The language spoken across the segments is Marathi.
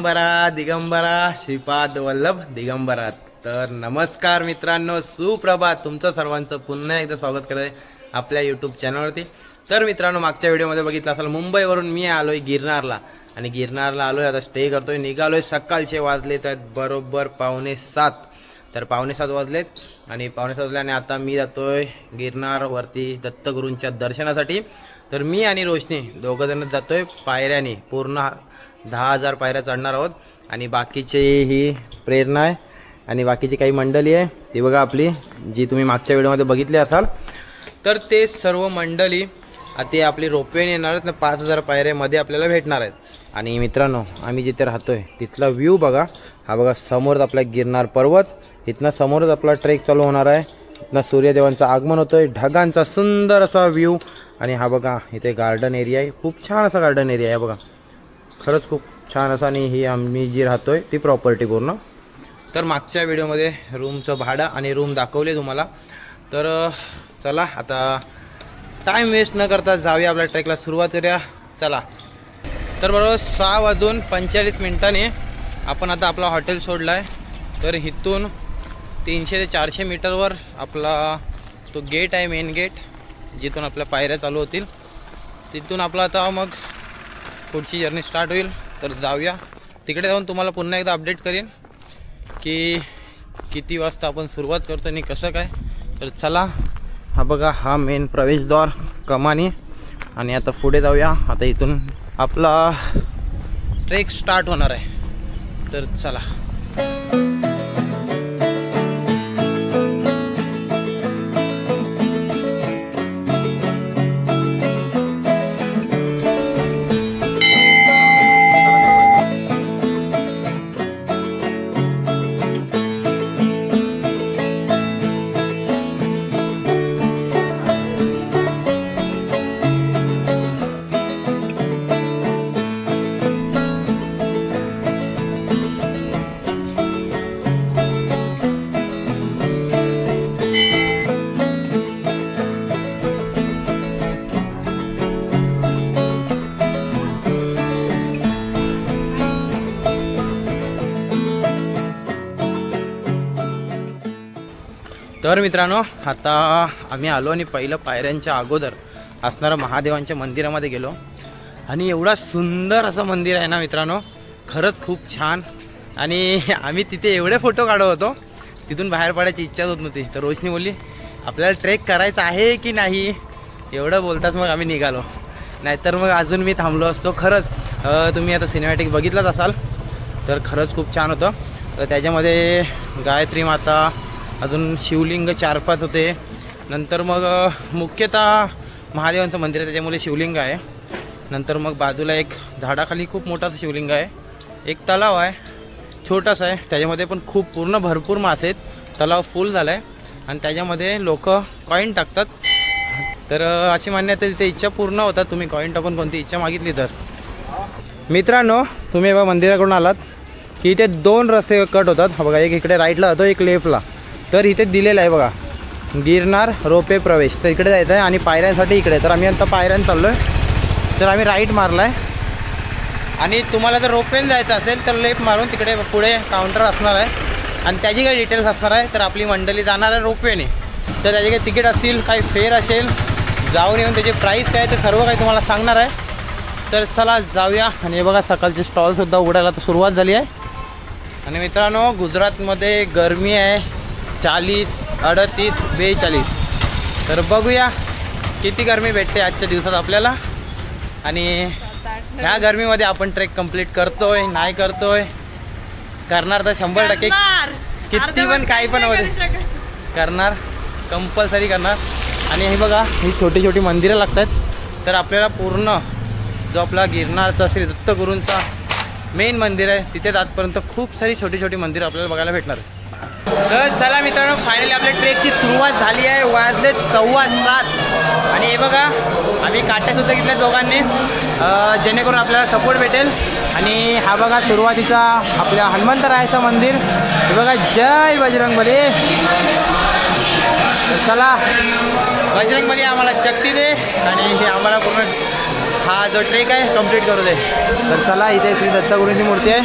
दिगंबरा दिगंबरा श्रीपाद वल्लभ दिगंबरा. तर नमस्कार मित्रांनो, सुप्रभात. तुमचं सर्वांचं पुन्हा एकदा स्वागत करत आहे आपल्या यूट्यूब चॅनलवरती. तर मित्रांनो, मागच्या व्हिडिओमध्ये बघितलं असाल, मुंबईवरून मी आलोय गिरनारला आणि गिरनारला आलोय, आता स्टे करतोय. निघालोय सकाळचे वाजले तर बरोबर 6:45. तर 6:45 वाजलेत आणि 6:45 वाजले आणि आता मी जातोय गिरनारवरती दत्तगुरूंच्या दर्शनासाठी. तर मी आणि रोशनी दोघंजण जातोय पायऱ्याने, पूर्ण 10,000 पायऱ्या चढणार आहोत. आणि बाकीचे ही प्रेरणा आहे आणि बाकीची काही मंडळी आहे ती बघा आपली, जी तुम्ही मागच्या व्हिडिओमध्ये बघितली असाल. तर ते सर्व मंडळी ते आपली रोपवेने येणार आहेत ना, 5,000 पायऱ्यामध्ये आपल्याला भेटणार आहेत. आणि मित्रांनो, आम्ही जिथे राहतोय तिथला व्ह्यू बघा. हा बघा समोरच आपला गिरनार पर्वत, इथनं समोरच आपला ट्रेक चालू होणार आहे. इथनं सूर्यदेवांचं आगमन होतोय, ढगांचा सुंदर असा व्ह्यू. आणि हा बघा इथे गार्डन एरिया आहे, खूप छान असा गार्डन एरिया आहे बघा, खरंच खूप छान असा. आणि ही आम्ही जी राहतोय ती प्रॉपर्टी पूर्ण. तर मागच्या व्हिडिओमध्ये रूमचं भाडं आणि रूम दाखवले तुम्हाला. तर चला आता टाईम वेस्ट न करता जाऊया आपल्या ट्रेकला, सुरुवात करूया. चला. तर बरोबर 6:45 आपण आता आपला हॉटेल सोडला आहे. तर इथून 300 ते 400 मीटरवर आपला तो गेट आहे, मेन गेट, जिथून आपल्या पायऱ्या चालू होतील. तिथून आपला आता मग पुढची जर्नी स्टार्ट होईल. तर जाऊया तिकडे, जाऊन तुम्हाला पुन्हा एकदा अपडेट करेन की किती वाजता आपण सुरुवात करतो आणि कसं काय. तर चला, हा बघा हा मेन प्रवेशद्वार कमानी. आणि आता पुढे जाऊया. आता इथून आपला ट्रेक स्टार्ट होणार आहे. तर चला. तर मित्रांनो, आता आम्ही आलो आणि पहिलं पायऱ्यांच्या अगोदर असणारं महादेवांच्या मंदिरामध्ये गेलो. आणि एवढा सुंदर असं मंदिर आहे ना मित्रांनो, खरंच खूप छान. आणि आम्ही तिथे एवढे फोटो काढत होतो, तिथून बाहेर पडायची इच्छाच होत नव्हती. तर रोशनी बोलली आपल्याला ट्रेक करायचा आहे की नाही, एवढं बोलताच मग आम्ही निघालो, नाहीतर मग अजून मी थांबलो असतो. खरंच तुम्ही आता सिनेमॅटिक बघितलंच असाल, तर खरंच खूप छान होतं. तर त्याच्यामध्ये गायत्री माता, अजून शिवलिंग 4-5 होते. नंतर मग मुख्यतः महादेवांचं मंदिर आहे त्याच्यामुळे शिवलिंग आहे. नंतर मग बाजूला एक झाडाखाली खूप मोठासा शिवलिंग आहे. एक तलाव आहे, छोटासा आहे, त्याच्यामध्ये पण खूप पूर्ण भरपूर मासे आहेत. तलाव फुल झाला आहे आणि त्याच्यामध्ये लोक कॉईन टाकतात. तर अशी मान्यता तिथे इच्छा पूर्ण होतात, तुम्ही कॉईन टाकून कोणती इच्छा मागितली तर. मित्रांनो, तुम्ही बघा मंदिराकडून आलात की इथे 2 रस्ते कट होतात. हा बघा, एक इकडे राईटला जातो, एक लेफ्टला. तर इथे दिलेलं आहे बघा, गिरनार रोपे प्रवेश. तर इकडे जायचं आहे आणि पायऱ्यांसाठी इकडे. तर आम्ही आता पायऱ्यानं चाललो आहे. तर आम्ही राईट मारला आहे. आणि तुम्हाला जर रोपवेने जायचं असेल तर लेफ्ट मारून तिकडे पुढे काउंटर असणार आहे आणि त्याची काही डिटेल्स असणार आहे. तर आपली मंडळी जाणार आहे रोपवेने, तर त्याचे काही तिकीट असतील, काही फेअर असेल, जाऊन येऊन त्याची प्राईस काय ते सर्व काही तुम्हाला सांगणार आहे. तर चला जाऊया. आणि हे बघा सकाळचे स्टॉलसुद्धा उघडायला तर सुरुवात झाली आहे. आणि मित्रांनो, गुजरातमध्ये गरमी आहे 40, 38, 42. तर बघूया किती गरमी भेटते आजच्या दिवसात आपल्याला. आणि ह्या गरमीमध्ये आपण ट्रेक कंप्लीट करतोय नाही करतोय, करणार तर 100%, किती पण काही पण करणार, कंपल्सरी करणार. आणि हे बघा, ही छोटी छोटी मंदिरं लागतात. तर आपल्याला पूर्ण जो आपला गिरनारचा श्री दत्तगुरूंचा मेन मंदिर आहे तिथे जातपर्यंत खूप सारी छोटी छोटी मंदिरं आपल्याला बघायला भेटणार. तर चला मित्रांनो, फायनली आपल्या ट्रेकची सुरुवात झाली आहे. वाजलेत 7:15. आणि हे बघा, आम्ही काट्यासुद्धा घेतल्या दोघांनी, जेणेकरून आपल्याला सपोर्ट भेटेल. आणि हा बघा सुरुवातीचा आपल्या हनुमंतरायाचं मंदिर. हे बघा, जय बजरंगबली. चला, बजरंगबली आम्हाला शक्ती दे आणि हे आम्हाला पूर्ण हा जो ट्रेक आहे कम्प्लीट करू दे. तर चला, इथे श्री दत्तगुरूंची मूर्ती आहे.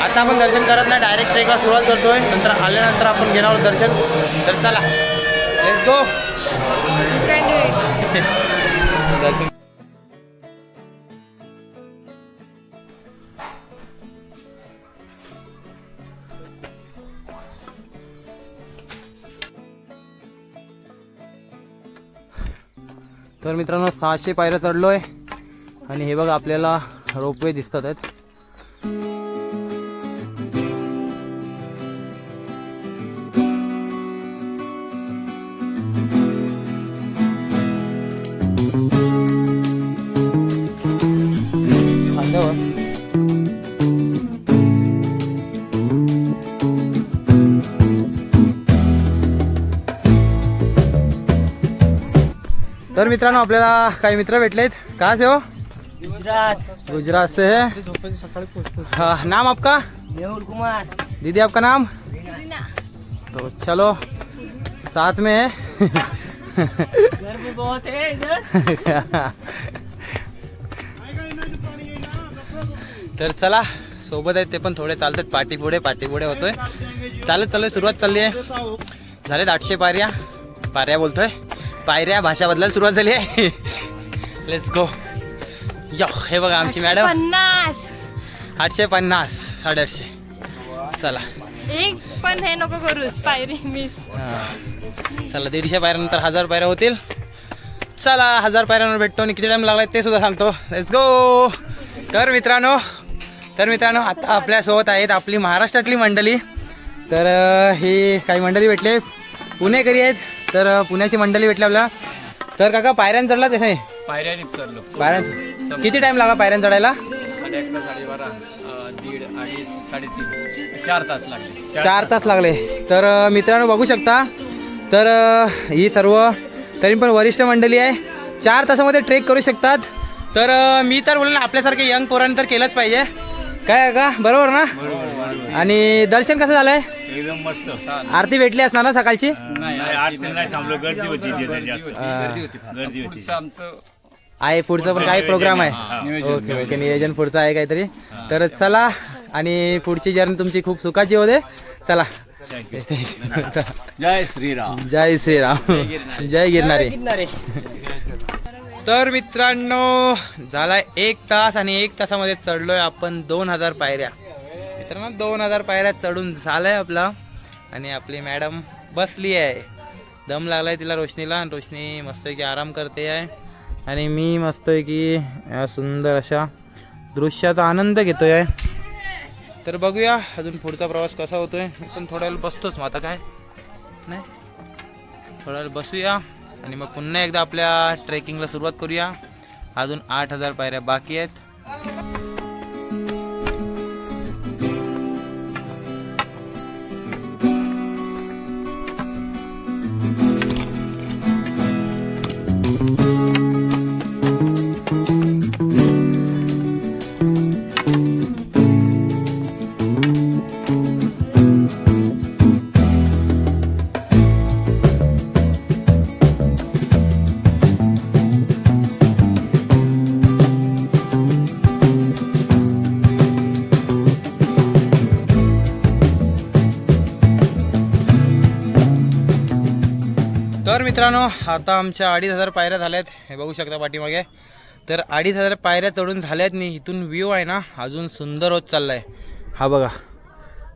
आता आपण दर्शन करत नाही, डायरेक्ट ट्रेकला सुरुवात करतोय. नंतर आल्यानंतर आपण घेणार आहोत दर्शन. तर चला, लेट्स गो. दर्शन. तर मित्रांनो 600 पायऱ्या चढलोय आणि हे बघा आपल्याला रोपवे दिसतात आहेत. तर मित्रांनो आपल्याला काही मित्र भेटलेत. कहाँ से हो? गुजरात से है. हाँ, नाम आपका? मेहुल कुमार. दीदी आपका नाम? तो चलो साथ में है. गर्मी बहुत है इधर. तर चला, सोबत आहेत ते पण थोडे चालतात. पाठी पुढे होतोय. चालत चाललोय, सुरुवात चालली आहे. झालेत 800 पायऱ्या बोलतोय, पायऱ्या भाषा बदलायला सुरुवात झाली आहे. Let's go. या हे बघा आमची मॅडम. 850 850. चला एक पण हे नको करूस पायरी मिस. चला 150 पायऱ्यानंतर 1000 पायऱ्या होतील. चला 1000 पायऱ्यांवर भेटतो आणि किती टाइम लागलाय ते सुद्धा सांगतो. Let's go. तर मित्रांनो आता आपल्यासोबत आहेत आपली महाराष्ट्रातली मंडळी. तर ही काही मंडळी भेटले, पुणेकरी आहेत. तर पुण्याची मंडळी भेटली आपल्याला. तर काका पायऱ्यान चढला ते नाही? पायऱ्याने चढलो. पायऱ्यान किती टाइम लागला पायऱ्यान चढायला? 11:30 12:30 1:30 2:30 3:30 4 तास लागले. 4 तास लागले. तर मित्रांनो बघू शकता. तर ही सर्व तरी पण वरिष्ठ मंडळी आहे, 4 तासामध्ये ट्रेक करू शकतात. तर मी तर बोललो ना, आपल्यासारखे यंग पोरांनी तर केलंच पाहिजे. काय का बरोबर ना? आणि दर्शन कसं झालंय? एकदम मस्त. आरती भेटली असणार ना सकाळची? नाही थांबलो, गर्दी होती. गर्दी होती. आमचं आहे पुढचं पण काही प्रोग्राम आहे. ओके ओके, नियोजन पुढचं आहे काहीतरी. तर चला, आणि पुढची जर्नी तुमची खूप सुखाची होते. चला. जय श्रीराम. जय श्रीराम. जय गिरणारे. तर मित्रांनो झालाय 1 तास आणि 1 तासामध्ये चढलोय आपण 2000 पायऱ्या. मित्रांनो 2000 पायऱ्या चढून झालंय आपला. आणि आपली मॅडम बसली आहे, दम लागलाय तिला रोशनीला. आणि रोशनी मस्तपैकी आराम करते आहे आणि मी मस्तपैकी या सुंदर अशा दृश्याचा आनंद घेतोय आहे. तर बघूया अजून पुढचा प्रवास कसा होतोय. पण थोड्या वेळ बसतोच मग, आता काय नाही, थोड्या वेळ बसूया आणि मग पुन्हा एकदा आपल्या ट्रेकिंगला सुरुवात करूया. अजून 8000 पायऱ्या बाकी आहेत. तर मित्रांनो आता आमच्या 2500 पायऱ्या झाल्यात, हे बघू शकता पाठीमागे. तर 2500 पायऱ्या चढून झाल्यात आणि इथून व्ह्यू आहे ना अजून सुंदर होत चालला आहे. हा बघा,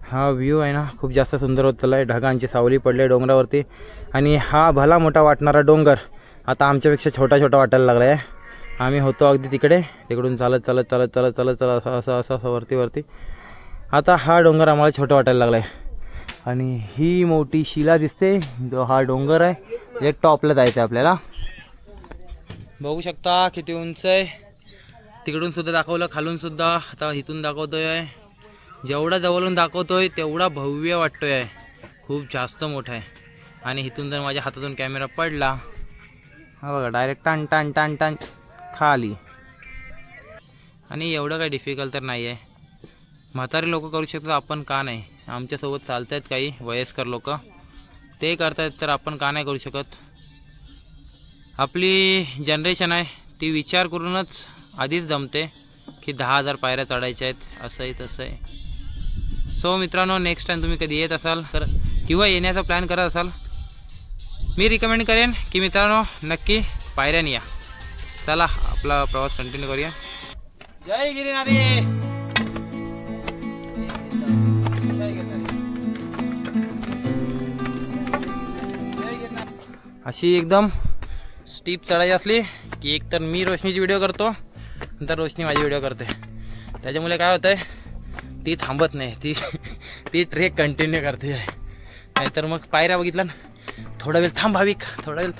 हा व्ह्यू आहे ना खूप जास्त सुंदर होत चालला आहे. ढगांची सावली पडली डोंगरावरती आणि हा भला मोठा वाटणारा डोंगर आता आमच्यापेक्षा छोटा छोटा वाटायला लागला आहे. आम्ही होतो अगदी तिकडे, तिकडून चालत चालत चालत चालत चालत चालत असं असं असं वरती वरती. आता हा डोंगर आम्हाला छोटा वाटायला लागला आहे. आणि ही मोठी शिला दिसते, जो हा डोंगर आहे, एक टॉपला जायचं आहे आपल्याला. बघू शकता किती उंच आहे. तिकडून सुद्धा दाखवलं, खालून सुद्धा, आता इथून दाखवतोय आहे. जेवढा जवळून दाखवतोय तेवढा भव्य वाटतोय आहे, खूप जास्त मोठा आहे. आणि इथून जर माझ्या हातातून कॅमेरा पडला, हा बघा डायरेक्ट टान टान टान टान खाली. आणि एवढं काही डिफिकल्ट तर नाही आहे, म्हातारे लोक करू शकतात, आपण का नाही? आमच्यासोबत चालत आहेत काही वयस्कर लोक, ते करतात, तर आपण का नाही करू शकत? आपली जनरेशन आहे ती विचार करूनच आधीच जमते की 10,000 पायऱ्या चढायच्या आहेत, असं आहे तसं आहे. सो मित्रांनो, नेक्स्ट टाईम तुम्ही कधी येत असाल तर किंवा येण्याचा प्लॅन करत असाल, मी रिकमेंड करेन की मित्रांनो नक्की पायऱ्याने या. चला आपला प्रवास कंटिन्यू करूया. जय गिरिनारी. अशी एकदम स्टीप चढाई असली की एक तर मी रोशनीची व्हिडिओ करतो, नंतर रोशनी माझी व्हिडिओ करते. त्याच्यामुळे काय होतं आहे, ती थांबत नाही, ती ट्रेक कंटिन्यू करते आहे. नाहीतर मग पायऱ्या बघितलं ना, थोडा वेळ थांब भाविक, थोडा वेळ.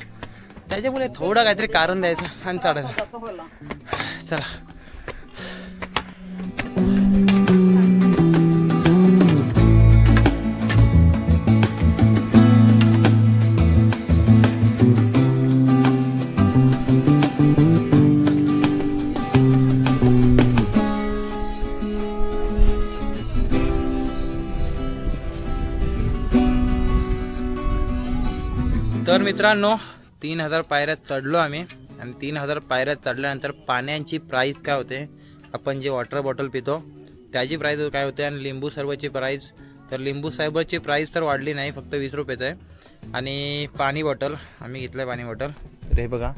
त्याच्यामुळे थोडं काहीतरी कारण द्यायचं आणि चढायचं. चला. तर मित्रांनो 3,000 पायऱ्यात चढलो आम्ही. आणि 3,000 पायऱ्यात चढल्यानंतर पाण्याची प्राईस काय होते, आपण जे वॉटर बॉटल पितो त्याची प्राईस काय होते, आणि लिंबू सरबतची प्राईस, तर लिंबू सरबतची प्राईस तर वाढली नाही, फक्त 20 रुपयेच आहे. आणि पाणी बॉटल आम्ही घेतलं आहे, पाणी बॉटल. तर हे बघा,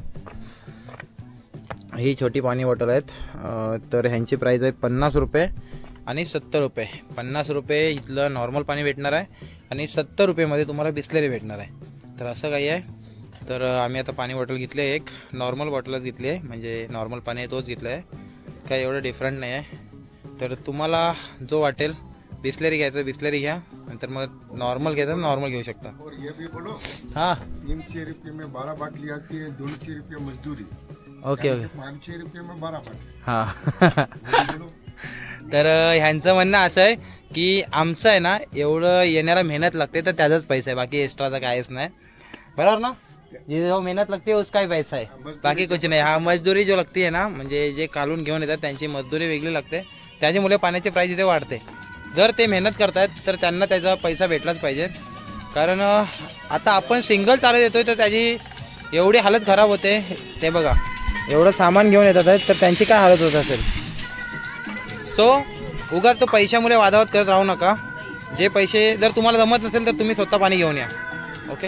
ही छोटी पाणी बॉटल आहेत. तर ह्यांची प्राईस आहे 50 रुपये आणि 70 रुपये. 50 रुपये इथलं नॉर्मल पाणी भेटणार आहे आणि 70 रुपयेमध्ये तुम्हाला बिस्लरी भेटणार आहे. तर असं काही आहे. तर आम्ही आता पाणी बॉटल घेतली आहे, एक नॉर्मल बॉटलच घेतली आहे, म्हणजे नॉर्मल पाणी आहे तोच घेतला आहे, काय एवढं डिफरंट नाही आहे. तर तुम्हाला जो वाटेल बिस्लरी घ्यायचं बिस्लरी घ्या, नंतर मग नॉर्मल घ्यायचं नॉर्मल घेऊ शकता. और ये भी बोलो, हां 300 रुपये में 12 बाटली आती है, 200 रुपये मजदूरी, ओके ओके 500 रुपये में 12 बाटली. हां. बोलो. तर ह्यांचं म्हणणं असं आहे की आमचं आहे ना, एवढं येण्याला मेहनत लागते तर त्याचाच पैसा आहे, बाकी एक्स्ट्राचा काहीच नाही. बरोबर ना, जे जो मेहनत लगती है उसका ही पैसा है, बाकी कुछ नाही. हा मजदुरी जो लागती है ना, म्हणजे जे काढून घेऊन येतात त्यांची मजदुरी वेगळी लागते, त्याच्यामुळे पाण्याची प्राईस इथे वाढते. जर ते मेहनत करतायत तर त्यांना त्याचा पैसा भेटलाच पाहिजे. कारण आता आपण सिंगल चालत येतोय तर त्याची एवढी हालत खराब होते. ते बघा, एवढं सामान घेऊन येतात आहेत तर त्यांची काय हालत होत असेल. सो उगाच तो पैशामुळे वादावाद करत राहू नका. जे पैसे जर तुम्हाला जमत नसेल तर तुम्ही स्वतः पाणी घेऊन या. ओके.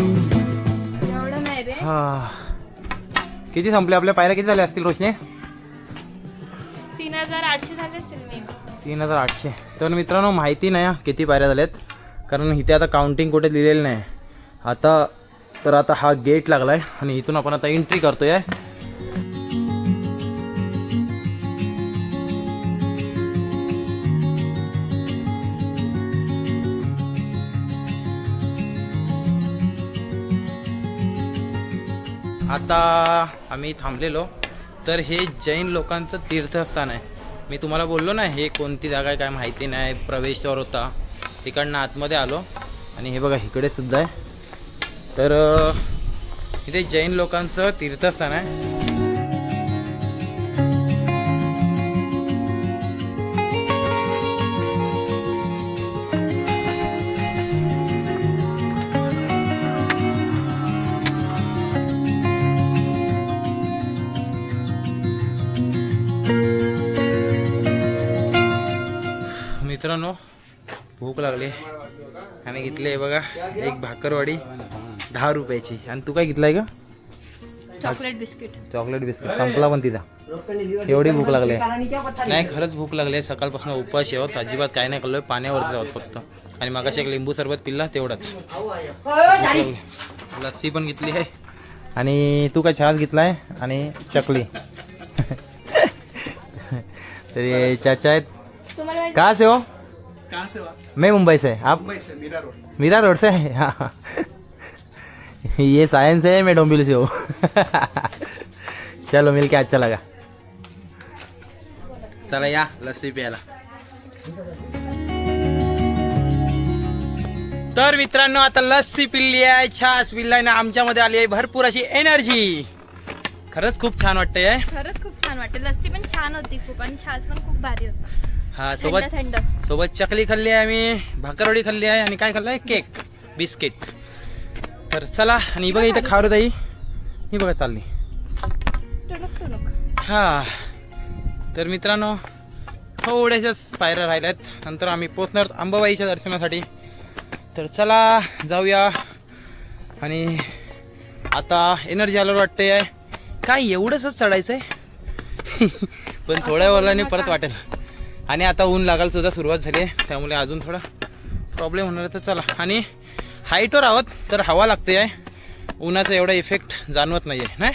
एवढं नाही रे. किती संपले आपल्या पायऱ्या, किती झाल्या असतील रोशने? 3,800 झाले असेल मी. 3,800. तर मित्रांनो माहिती नाही किती पायऱ्या झाल्यात, कारण इथे आता काउंटिंग कुठे लिहिलेलं नाही आता. तर आता हा गेट लागला आहे आणि इथून आपण आता एंट्री करतोय. आता आम्ही थांबलेलो. तर हे जैन लोकांचं तीर्थस्थान आहे. मी तुम्हाला बोललो ना, हे कोणती जागा आहे काय माहिती नाही, प्रवेशवर होता, तिकडनं आतमध्ये आलो आणि हे बघा इकडे सुद्धा आहे. तर इथे जैन लोकांचं तीर्थस्थान आहे. मित्रांनो भूक लागली, आम्ही घेतली बघा एक भाकरवाडी 10 रुपयाची. आणि तू काय घेतलाय का? Chocolate biscuit. चॉकलेट बिस्किट संपला पण तिचा. एवढी भूक लागली नाही, खरंच भूक लागली. सकाळपासून उपाशी आहोत, अजिबात काय नाही खाल्लोय, पाण्यावरच आहोत फक्त. आणि मागाशी एक लिंबू सरबत पिल्ला तेवढंच. लस्सी पण घेतली आहे. आणि तू काय छान घेतलाय आणि चकली. तर ये चाचा आहेत. तुम्हाला कहाँ से हो? कहाँ से हो? मैं मुंबई से. आप? मुंबई से, मीरा रोड. मीरा रोड से है. हाँ. ये साइंस है, मैं डोंबिवली से हूँ. चलो मिल के अच्छा लगा. चला या लस्सी प्यायला. तर मित्रांनो आता लस्सी पिल्ली आहे, छास पिल्लाय ना, आमच्यामध्ये आली आहे भरपूर अशी एनर्जी. खरंच खूप छान वाटतंय. खरंच खूप छान वाटते. लस्सी पण छान होती खूप आणि छास पण खूप भारी होती. हा थंड थंड. सोबत चकली खाल्ली आहे आम्ही, भाकरवडी खाल्ली आहे आणि काय खाल्लंय केक बिस्किट. तर चला. आणि बघा इथे खारुताई ही बघा चालली. टुणूक टुणूक. हा तर मित्रांनो थोड्याशाच पायऱ्या राहिल्यात, नंतर आम्ही पोचणार अंबाबाईच्या दर्शनासाठी. तर चला जाऊया. आणि आता एनर्जी आल्यावर वाटतंय काय एवढंच चढायचं आहे पण थोड्या वेळाने परत वाटेल. आणि आता ऊन लागायला सुद्धा सुरुवात झाली आहे, त्यामुळे अजून थोडा प्रॉब्लेम होणार आहे. तर चला. आणि हाईटवर आहोत तर हवा लागते आहे, उन्हाचा एवढा इफेक्ट जाणवत नाही आहे नाही.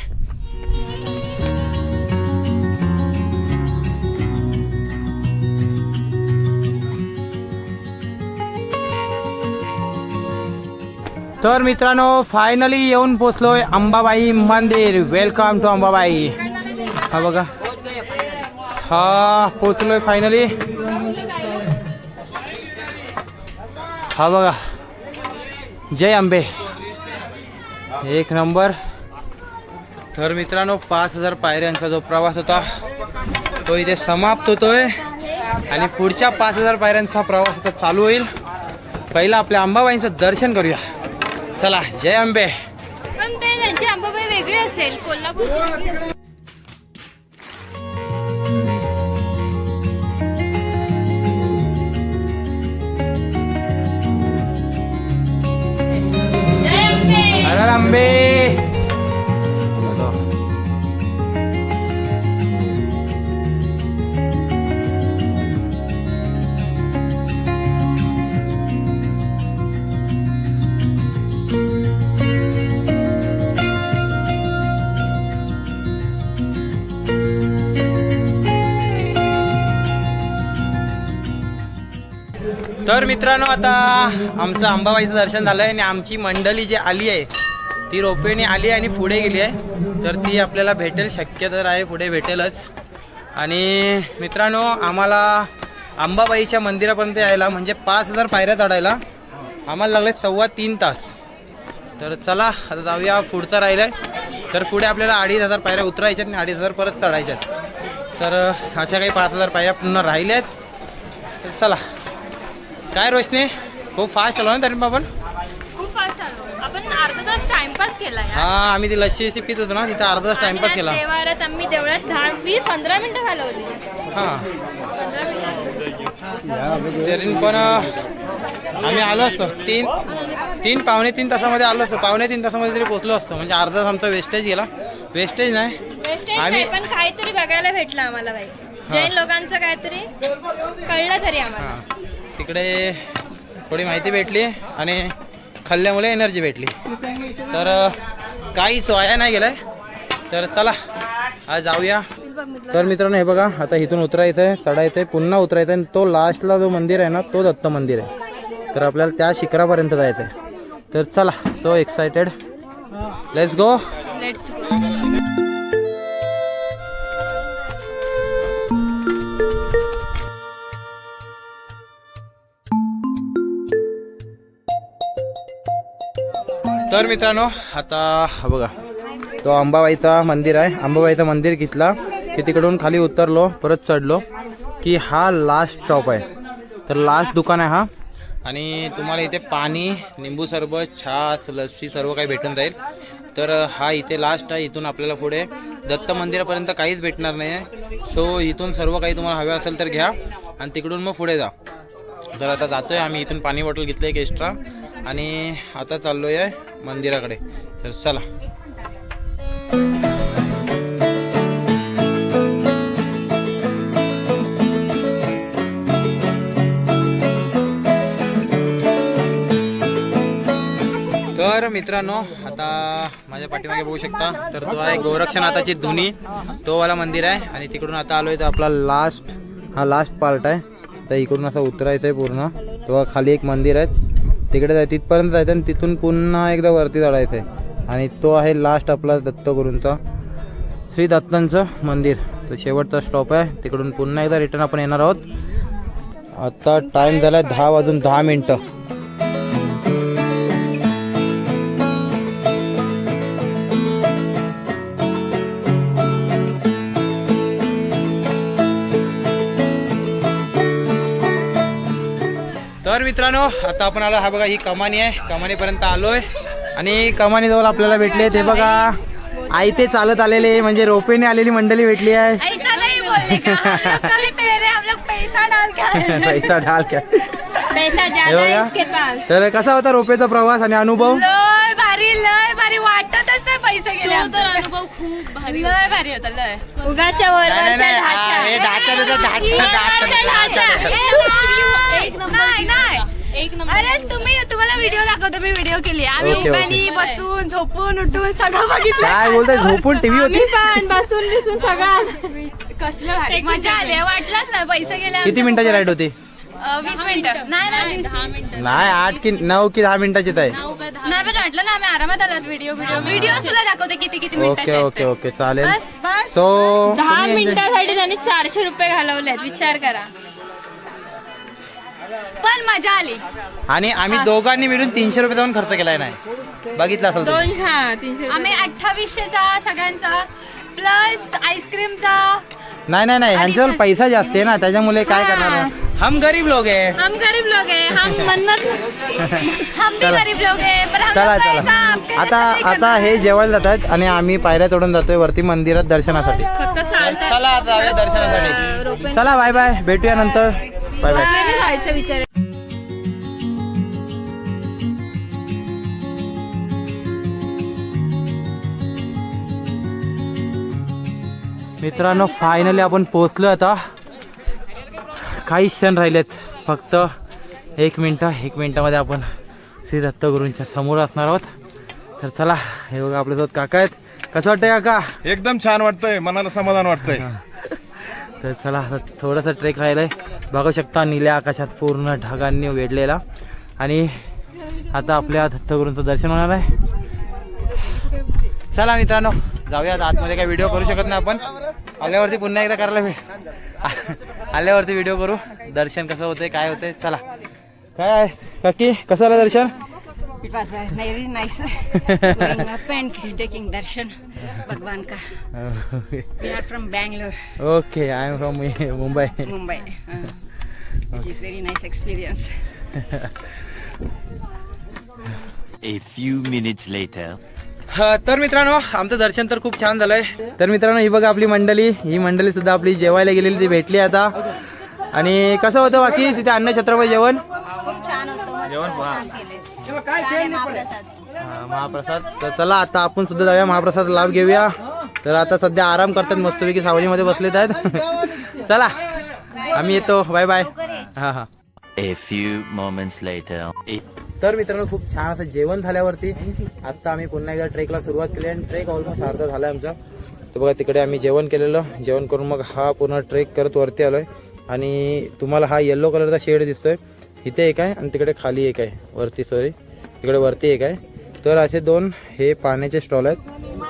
तर मित्रांनो फायनली येऊन पोचलोय अंबाबाई मंदिर. Welcome to Ambabai. हा बघा, हा पोचलोय फायनली. हा बघा, जय अंबे, एक नंबर. तर मित्रांनो 5000 पायऱ्यांचा जो प्रवास होता तो इथे समाप्त होतोय आणि पुढच्या 5000 पायऱ्यांचा प्रवास आता चालू होईल. पहिला आपल्या अंबाबाईंचं दर्शन करूया. चला, जय अंबे. पण ते त्यांची अंबाबाई वेगळी असेल, कोल्हापूर. हर अंबे. तर मित्रांनो आता आमचं अंबाबाईचं दर्शन झालं आहे आणि आमची मंडळी जी आली आहे ती रोपवेने आली आहे आणि पुढे गेली आहे. तर ती आपल्याला भेटेल, शक्य तर आहे पुढे भेटेलच. आणि मित्रांनो आम्हाला अंबाबाईच्या मंदिरापर्यंत यायला म्हणजे 5000 पायऱ्या चढायला आम्हाला लागले 3.25 तास. तर चला आता जाऊया. पुढचा राहिला आहे तर पुढे आपल्याला 2500 पायऱ्या उतरायच्यात आणि 2500 परत चढायच्यात. तर अशा काही 5000 पायऱ्या पुन्हा राहिल्या आहेत. तर चला. काय रोशनी खूप फास्ट आलो ना तरी आपण. खूप फास्ट आलो आपण. अर्धा तास टाइमपास केला. हा आम्ही ती लस्सी पित होतो ना तिथं अर्धा तास टाइमपास केला. देवारात आम्ही देवळात 10-15 मिनिटं घालवली. हां 15 मिनिटं. तरी पण आम्ही आलो असतो 3-3 तासामध्ये आलो असतो. 3.25 तासामध्ये तरी पोचलो असतो. म्हणजे अर्धा तास आमचा वेस्टेज गेला. वेस्टेज नाही वेस्टेज आम्ही- नाही, पण काहीतरी बघायला भेटलं आम्हाला बाई. जैन लोकांचं काहीतरी कळलं तरी आम्हाला. हां तिकडे थोडी माहिती भेटली आणि खाल्ल्यामुळे एनर्जी भेटली. तर काहीच वाया नाही गेलं आहे. तर चला आज जाऊया. तर मित्रांनो हे बघा आता इथून उतरायचं आहे, चढायचं आहे, पुन्हा उतरायचं आहे. आणि तो लास्टला जो मंदिर आहे ना तो दत्त मंदिर आहे. तर आपल्याला त्या शिखरापर्यंत जायचं आहे. तर चला, so excited, let's go. Let's go. तर मित्रांनो आता बघा तो अंबाबाईचा मंदिर आहे. अंबाबाईचं मंदिर घेतला की तिकडून खाली उतरलो, परत चढलो की हा लास्ट शॉप आहे. तर लास्ट दुकान आहे हा. आणि तुम्हाला इथे पाणी, निंबू सरबत, छास, लस्सी सर्व काही भेटून जाईल. तर हा इथे लास्ट आहे. इथून आपल्याला पुढे दत्त मंदिरापर्यंत काहीच भेटणार नाही आहे. सो इथून सर्व काही तुम्हाला हवे असेल तर घ्या आणि तिकडून मग पुढे जा. तर आता जातोय आम्ही. इथून पाणी बॉटल घेतलं एक एक्स्ट्रा आणि आता चाललोय आहे मंदिराकडे. तर चला. तर मित्रांनो आता माझ्या पाठीमागे बघू शकता तर तो आहे गोरक्षनाथाची धुनी, तो वाला मंदिर आहे. आणि तिकडून आता आलोय तर आपला लास्ट पार्ट आहे. तर इकडून असं उतरायचं आहे पूर्ण. तेव्हा खाली एक मंदिर आहे तिकडे जाय, तिथपर्यंत जायचं आणि तिथून पुन्हा एकदा वरती चढायचं आहे. आणि तो आहे लास्ट आपला दत्तगुरूंचा श्री दत्तांचं मंदिर. तो शेवटचा स्टॉप आहे, तिकडून पुन्हा एकदा रिटर्न आपण येणार आहोत. आता टाइम झालाय 10:10 तर मित्रांनो आता आपण आलो, हा बघा ही कमानी आहे, कमानीपर्यंत आलोय आणि कमानीजवळ आपल्याला भेटले ते बघा आयते चालत आलेले म्हणजे रोपेने आलेली मंडळी भेटली आहे. ऐसा नहीं बोलने का, हम लोग कभी पहले हम लोग पैसा डाल के आए हैं। पैसा डाल क्या पैसा हे ज्यादा है बघा. इसके पास. तर कसा होता रोपेचा प्रवास आणि अनुभव? लय भारी वाटतच नाही पैसे गेले आमचे. अनुभव खूप भारी, लय भारी होता लय. उगाच्या वर नाही, नाही, हा, हे ढाचा देतो, ढाचा. एक नंबर. अरे तुम्हाला व्हिडिओ दाखवतो, मी व्हिडिओ केली. आम्ही ओके, उभानी बसून झोपून उठून सगळं बघितलं. काय बोलतोय, झोपून टीव्ही होती? पण बसून बिसून सगळं कसलं भारी मजा आली. वाटलंच नाही पैसे गेले. किती मिनिटाची राईड होती? 20 मिनिटं. नाही 10 मिनिटं. नाही 8 की 9 की 10 मिनिटाची आहे. नाही पण वाटलं ना, आम्ही आरामात आलात. व्हिडिओ तुला दाखवते किती मिनिटाचे ओके आहेत ओके ते. ओके चालेल. बस सो 10 मिनिटासाठी त्यांनी 400 रुपये घालवलेत, विचार करा. पण मजा आली. आणि आम्ही दोघांनी मिळून 300 रुपये जाऊन खर्च केलाय, नाही बघितलं असेल तुम्ही. 300. आम्ही 2800चा सगळ्यांचा प्लस आईस्क्रीमचा. नाही नाही नाही ह्यांच्यावर पैसा जास्त आहे ना, त्याच्यामुळे काय करणार. हम गरीब लोग आहे. हम गरीब लोग हैं, हम मन्नत हम भी गरीब लोग हैं, पर हम चला लोग का चला ऐसा आपके आता जैसा नहीं आता करना हे जेवायला जातात आणि आम्ही पायऱ्या तोडून जातोय वरती मंदिरात दर्शनासाठी. फक्त चालतं. चला आता जाऊया दर्शनासाठी. चला बाय बाय, भेटूया नंतर. Bye bye. जायचं विचार. मित्रांनो फायनली आपण पोहोचलो. आता काही क्षण राहिलेत, फक्त 1 मिनिटामध्ये आपण श्री दत्तगुरूंच्या समोर असणार आहोत. तर चला, हे बघा आपल्यासोबत काका आहेत. कसं वाटतंय काका? एकदम छान वाटतंय, मनाला समाधान वाटतंय. तर चला आता थोडासा ट्रेक राहिलाय. बघू शकता निळ्या आकाशात पूर्ण ढगांनी वेढलेला. आणि आता आपल्या दत्तगुरूंचं दर्शन होणार आहे. चला मित्रांनो जाऊयात आतमध्ये. काय व्हिडिओ करू शकत नाही आपण, आल्यावरती पुन्हा एकदा करायला आल्यावरती व्हिडिओ करू. दर्शन कसं होतंय काय होतंय. चला. काय काकी कसं आलं दर्शन? It was very nice going up and taking darshan Bhagwan ka. We are from Bangalore, okay, I am from Mumbai. Mumbai. It is very nice experience. A few minutes later. तर मित्रांनो आमचं दर्शन तर खूप छान झालंय. तर मित्रांनो ही बघा आपली मंडळी, ही मंडळी सुद्धा आपली जेवायला गेलेली ती भेटली आता. आणि कसं होतं बाकी तिथे अन्नछत्रपती जेवण? खूप छान होतं. जेवण महाप्रसाद. तर चला आता आपण सुद्धा जाऊया, महाप्रसाद लाभ घेऊया. तर आता सध्या आराम करतात मस्तपैकी, सावलीमध्ये बसलेत आहेत. चला आम्ही येतो, बाय बाय. हा हा. A few moments later. तर मित्रांनो खूप छान असं जेवण झाल्यावरती आता आम्ही पुन्हा एकदा ट्रेकला सुरुवात केली आणि ट्रेक ऑलमोस्ट अर्धा झाला आमचा. तर बघा तिकडे आम्ही जेवण केलेलं, जेवण करून मग हा पूर्ण ट्रेक करत वरती आलोय. आणि तुम्हाला हा येल्लो कलरचा शेड दिसतोय, इथे एक आहे आणि तिकडे खाली एक आहे, वरती तिकडे वरती एक आहे. तर असे 2 हे पाण्याचे स्टॉल आहेत.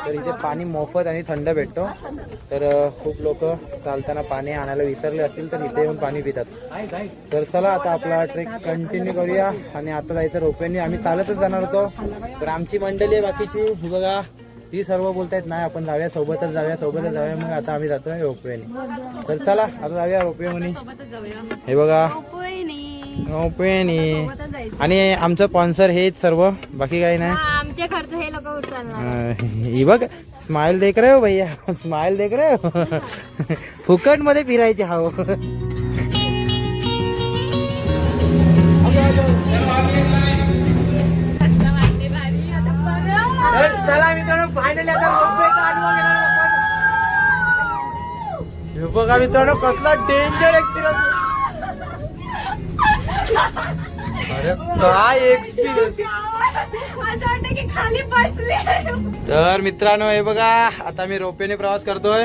तर इथे पाणी मोफत आणि थंड भेटतो. तर खूप लोक चालताना पाणी आणायला विसरले असतील तर इथे येऊन पाणी पितात. तर चला आता आपला ट्रेक कंटिन्यू करूया. आणि आता जायचं रोपवेने, आम्ही चालतच जाणार होतो. तर आमची मंडळी आहे बाकीची, ही बघा ती सर्व बोलतायत नाही आपण जाऊया, सोबतच जाऊया. मग आता आम्ही जातोय रोपवेने. तर चला आता जाऊया रोपवेने. हे बघा रोपवेने. आणि आमचं स्पॉन्सर हेच सर्व, बाकी काही नाही. आमचे खर्च हे लोक उचलणार. ही बघ स्माइल देख रहे हो भैया, स्माइल देख रहे हो. फुकट मध्ये फिरायचे हा. चला मित्रांनो फायनली आता रोपवेचा अनुभव घेणार आपण. हे बघा मित्रांनो कसला डेंजर एक्सपिरियन्स. अरे काय एक्सपिरियन्स. असं वाटतं की खाली बसले. तर मित्रांनो हे बघा आता मी रोपवेने प्रवास करतोय.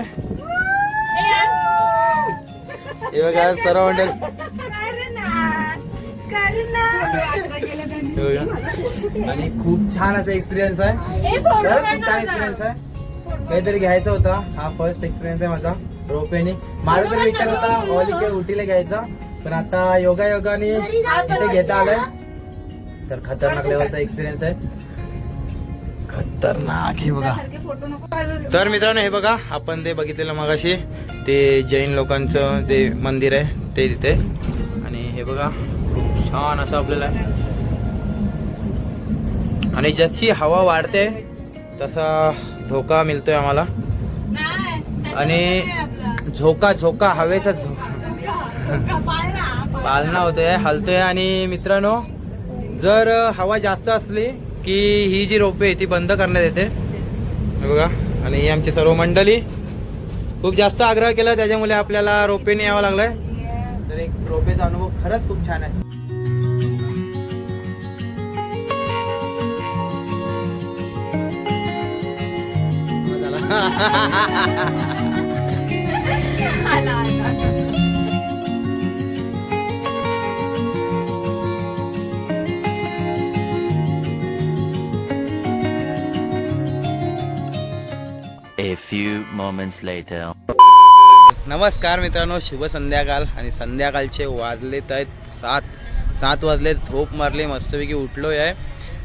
हे बघा सर्व मंडळ. आणि खूप छान असा एक्सपिरियन्स आहे. खूप छान एक्सपिरियन्स आहे. काहीतरी घ्यायचं होतं, हा फर्स्ट एक्सपिरियन्स आहे माझा. रोपेने. माझा तर विचार होता ऑल किंवा उटीला घ्यायचा, पण आता योगायोगाने इथे घेता आलाय. तर खतरनाक लेवलचा एक्सपिरियन्स आहे, खतरनाक हे बघा. तर मित्रांनो हे बघा, आपण ते बघितलेलं मगाशी ते जैन लोकांचं ते मंदिर आहे ते तिथे. आणि हे बघा खूप छान असं आपल्याला आहे. आणि जशी हवा वाढते तसा झोका मिळतोय आम्हाला. आणि झोका हवेचा झोका पालना होतोय, हलतोय. आणि मित्रांनो जर हवा जास्त असली की ही जी रोपे ती बंद करण्यात येते. हे बघा. आणि ही आमची सर्व मंडळी खूप जास्त आग्रह केला, त्याच्यामुळे आपल्याला रोपेने यावं लागलंय. तर एक रोपेचा अनुभव खरंच खूप छान आहे. A few moments later. नमस्कार मित्रांनो, शुभ संध्याकाळ. आणि संध्याकाळचे वाजलेत आहेत 7 वाजले. झोप मारली, मस्तपैकी उठलो आहे.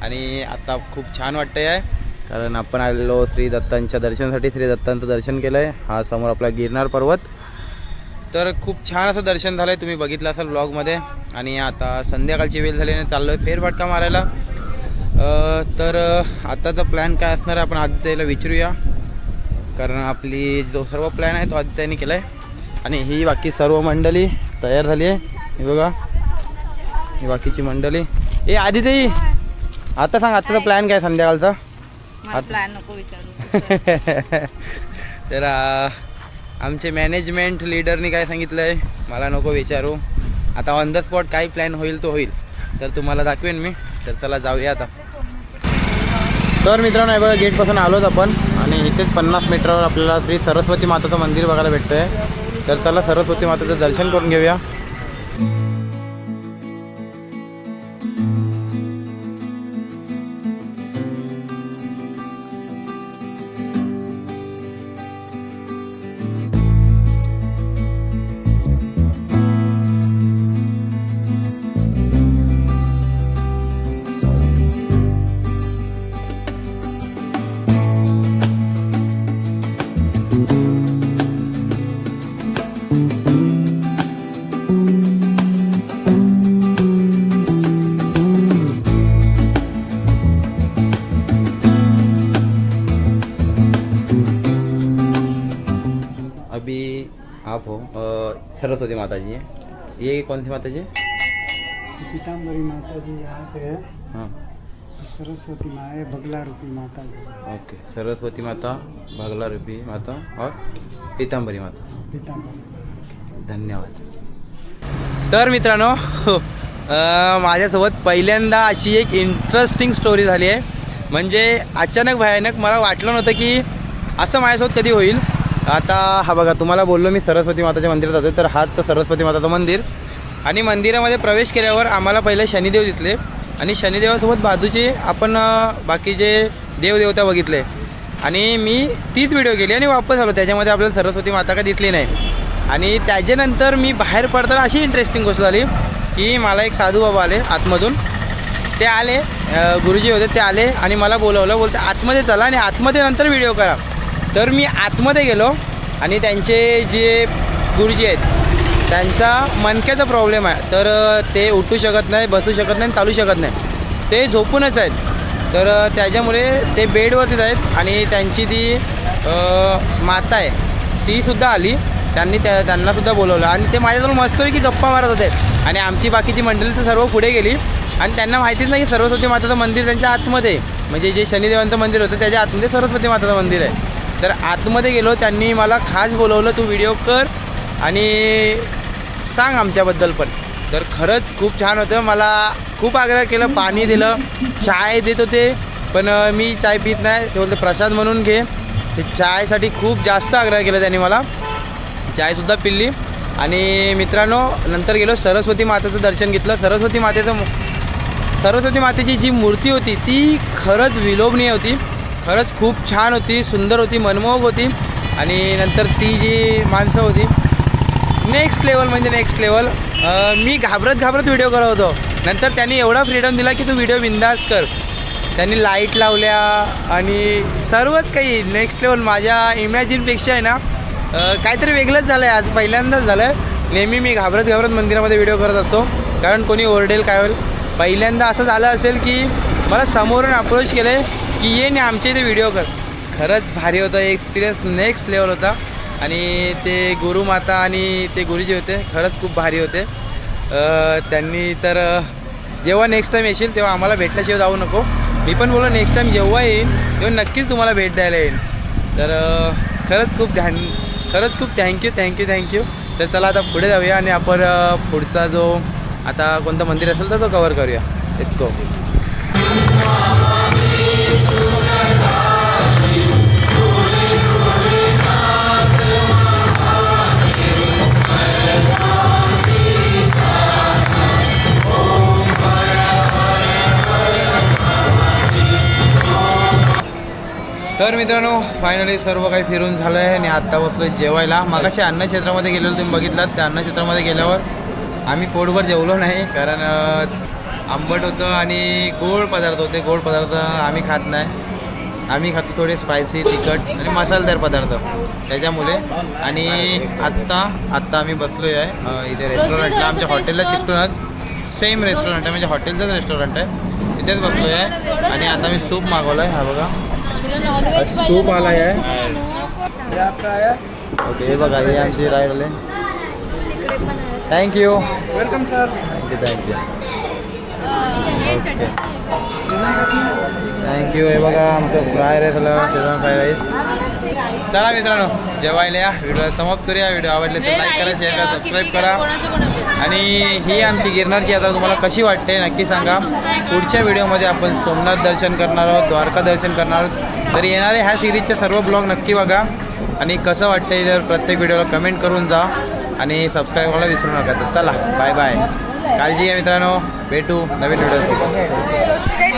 आणि आता खूप छान वाटतंय आहे, कारण आपण आलेलो श्री दत्तांच्या दर्शनासाठी. श्री दत्तांचं दर्शन केलं आहे. हा समोर आपला गिरनार पर्वत. तर खूप छान असं दर्शन झालं आहे, तुम्ही बघितलं असाल ब्लॉगमध्ये. आणि आता संध्याकाळची वेळ झाली आणि चाललो आहे फेरफटका मारायला. तर आताचा प्लॅन काय असणार आहे आपण आदित्यला विचारूया, कारण आपली जो सर्व प्लॅन आहे तो आदित्यने केला आहे. आणि ही बाकी सर्व मंडळी तयार झाली आहे. हे बघा, ही बाकीची मंडळी. ए आदित्य, आता सांग आताचा प्लॅन काय संध्याकाळचा? प्लॅन नको विचारू. तर आमचे मॅनेजमेंट लीडरनी काय सांगितलं आहे मला नको विचारू. आता ऑन द स्पॉट काही प्लॅन होईल तो होईल, तर तुम्हाला दाखवेन मी. तर चला जाऊया आता. तर मित्रांनो हे बघा, गेटपासून आलोच आपण. आणि इथेच 50 मीटरवर आपल्याला श्री सरस्वती माताचं मंदिर बघायला भेटतं आहे. तर चला सरस्वती माताचं दर्शन करून घेऊया. अभी आप हो सरस्वती माता जी है. ये कौन सी माता जी है? पीताम्बरी माता जी यहाँ पे है. हाँ सरस्वती माँ है, बगला रूपी माता जी. ओके. सरस्वती माता, भागला रूपी माता और पीतांबरी माता. पीताम्बरी. धन्यवाद. तर मित्रांनो माझ्यासोबत पहिल्यांदा अशी एक इंटरेस्टिंग स्टोरी झाली आहे. म्हणजे अचानक भयानक, मला वाटलं नव्हतं की असं माझ्यासोबत कधी होईल. आता हा बघा, तुम्हाला बोललो मी सरस्वती माताच्या मंदिरात जातो. तर हाच तर सरस्वती माताचं मंदिर. आणि मंदिरामध्ये प्रवेश केल्यावर आम्हाला पहिले शनिदेव दिसले. आणि शनिदेवासोबत बाजूचे आपण बाकीचे देवदेवता बघितले. आणि मी तीच व्हिडिओ केली आणि वापस आलो. त्याच्यामध्ये आपल्याला सरस्वती माता का दिसली नाही. आणि त्याच्यानंतर मी बाहेर पडताना अशी इंटरेस्टिंग गोष्ट झाली की मला एक साधू बाबा आले आतमधून. ते आले, गुरुजी होते, ते आले आणि मला बोलवलं. बोलते आतमध्ये चला आणि आतमध्ये नंतर व्हिडिओ करा. तर मी आतमध्ये गेलो आणि त्यांचे जे गुरुजी आहेत त्यांचा मणक्याचा प्रॉब्लेम आहे. तर ते उठू शकत नाही, बसू शकत नाही, चालू शकत नाही. ते झोपूनच आहेत. तर त्याच्यामुळे ते बेडवरतीच आहेत. आणि त्यांची ती माता आहे तीसुद्धा आली. त्यांनासुद्धा बोलवलं आणि ते माझ्याजवळ मस्तपैकी गप्पा मारत होते. आणि आमची बाकीची मंडळी तर सर्व पुढे गेली. आणि त्यांना माहितीच नाही की सरस्वती माताचं मंदिर त्यांच्या आतमध्ये, म्हणजे जे शनिदेवांचं मंदिर होतं त्याच्या आतमध्ये सरस्वती माताचं मंदिर आहे. तर आतमध्ये गेलो, त्यांनी मला खास बोलवलं, तू व्हिडिओ कर आणि सांग आमच्याबद्दल पण. तर खरंच खूप छान होतं. मला खूप आग्रह केलं, पाणी दिलं, चाय देत होते, पण मी चाय पित नाही. ते बोलते प्रसाद म्हणून घे. ते चायसाठी खूप जास्त आग्रह केला त्यांनी. मला चायसुद्धा पिल्ली. आणि मित्रांनो नंतर गेलो, सरस्वती मातेचं दर्शन घेतलं. सरस्वती मातेची जी मूर्ती होती ती खरंच विलोभनीय होती. खरंच खूप छान होती, सुंदर होती, मनमोहक होती. आणि नंतर ती जी माणसं होती नेक्स्ट लेवल म्हणजे नेक्स्ट लेवल. मी घाबरत व्हिडिओ करत होतो. नंतर त्यांनी एवढा फ्रीडम दिला की तू व्हिडिओ बिंदास कर. त्यांनी लाईट लावल्या आणि सर्वच काही नेक्स्ट लेवल. माझ्या इमॅजिनपेक्षा आहे ना काहीतरी वेगळंच झालं आहे. आज पहिल्यांदाच झालं आहे. नेहमी मी घाबरत मंदिरामध्ये व्हिडिओ करत असतो कारण कोणी ओरडेल काय होईल. पहिल्यांदा असं झालं असेल की मला समोरून अप्रोच केलं आहे की ये नाही आमच्या इथे व्हिडिओ कर. खरंच भारी होतं. एक्सपिरियन्स नेक्स्ट लेवल होता. आणि ते गुरुमाता आणि ते गुरुजी होते खरंच खूप भारी होते. त्यांनी तर जेव्हा नेक्स्ट टाईम येशील तेव्हा आम्हाला भेटल्याशिवाय जाऊ नको. मी पण बोललो नेक्स्ट टाईम जेव्हा येईन तेव्हा नक्कीच तुम्हाला भेट द्यायला येईन. तर खरंच खूप थँक्यू. तर चला आता पुढे जाऊया आणि आपण पुढचा जो आता कोणतं मंदिर असेल तर तो कवर करूया. Let's go. तर मित्रांनो फायनली सर्व काही फिरून झालं आहे आणि आत्ता बसलो जेवायला. मागाशी अन्नक्षेत्रामध्ये गेलेलो तुम्ही बघितलात. त्या अन्नक्षेत्रामध्ये गेल्यावर आम्ही पोटभर जेवलो नाही कारण आंबट होतं आणि गोड पदार्थ होते. गोड पदार्थ आम्ही खात नाही. आम्ही खातो थोडे स्पायसी तिखट आणि मसालेदार पदार्थ त्याच्यामुळे. आणि आत्ता आम्ही बसलो आहे इथे रेस्टॉरंटला. आमच्या हॉटेलला चिकटूनच सेम रेस्टॉरंट आहे म्हणजे हॉटेलचंच रेस्टॉरंट आहे. तिथेच बसलो आहे आणि आता मी सूप मागवलं आहे. हा बघा सूप आला आहे. ओके हे बघा हे आमची राईड आले. Thank you. Welcome sir. Thank you. Okay thank you. हे बघा आमचं फ्राय राईस आलं. Schezwan fry rice. चला मित्रांनो जेवायला या. व्हिडिओ समाप्त करूया. व्हिडिओ आवडले तर लाईक करा, शेअर करा, सबस्क्राईब करा. आणि ही आमची गिरनारची यात्रा तुम्हाला कशी वाटते नक्की सांगा. पुढच्या व्हिडिओमध्ये आपण सोमनाथ दर्शन करणार आहोत, द्वारका दर्शन करणार आहोत. तर येणारे ह्या सिरीजचे सर्व ब्लॉग नक्की बघा आणि कसं वाटतं तर प्रत्येक व्हिडिओला कमेंट करून जा आणि सबस्क्राईब करायला विसरू नका. तर चला बाय बाय. काळजी घ्या मित्रांनो. भेटू नवीन व्हिडिओसोबत.